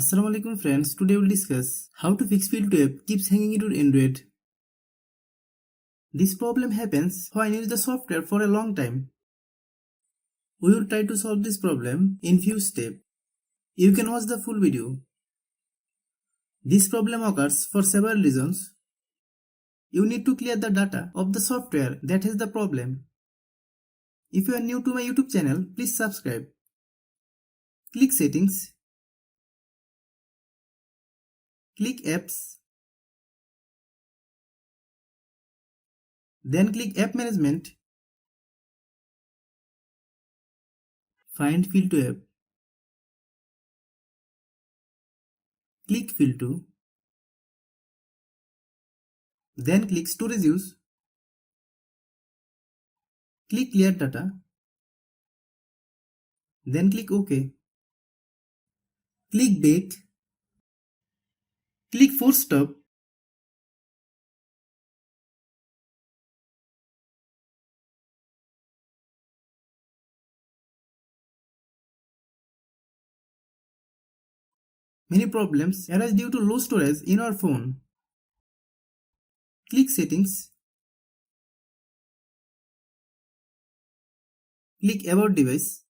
Assalamu alaikum friends, today we'll discuss how to fix Filto app keeps hanging in your Android. This problem happens when you use the software for a long time. We will try to solve this problem in few steps. You can watch the full video. This problem occurs for several reasons. You need to clear the data of the software that has the problem. If you are new to my YouTube channel, please subscribe. Click Settings. Click Apps. Then click App Management. Find Filto app. Click Filto. Then click Storage Use. Click Clear Data. Then click OK. Click Back. Click Force Stop. Many problems arise due to low storage in our phone. Click Settings. Click About Device.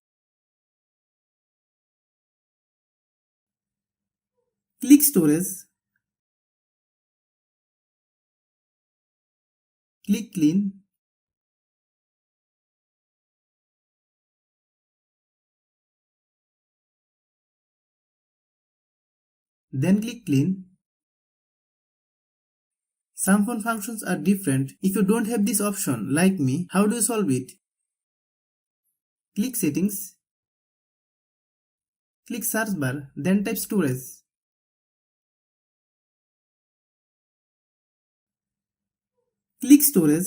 Click Storage. Click Clean. Then click Clean. Some phone functions are different. If you don't have this option, like me, how do you solve it? Click Settings. Click Search Bar, then type Storage. Click Storage.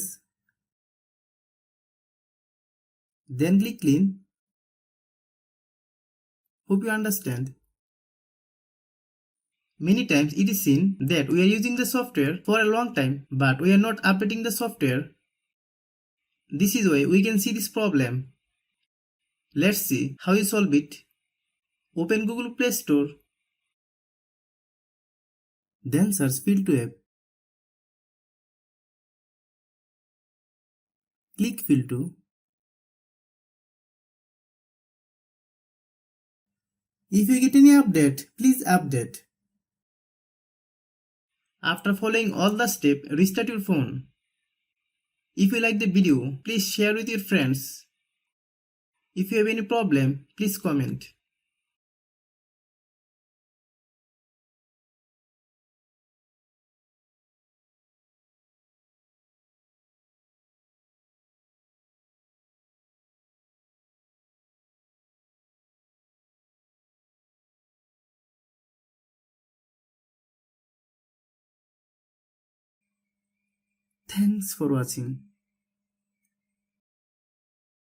Then click Clean. Hope you understand. Many times it is seen that we are using the software for a long time, but we are not updating the software. This is why we can see this problem. Let's see how you solve it. Open Google Play Store. Then search Filto app. Click Filto. If you get any update, please update. After following all the steps, restart your phone. If you like the video, please share with your friends. If you have any problem, please comment. Thanks for watching.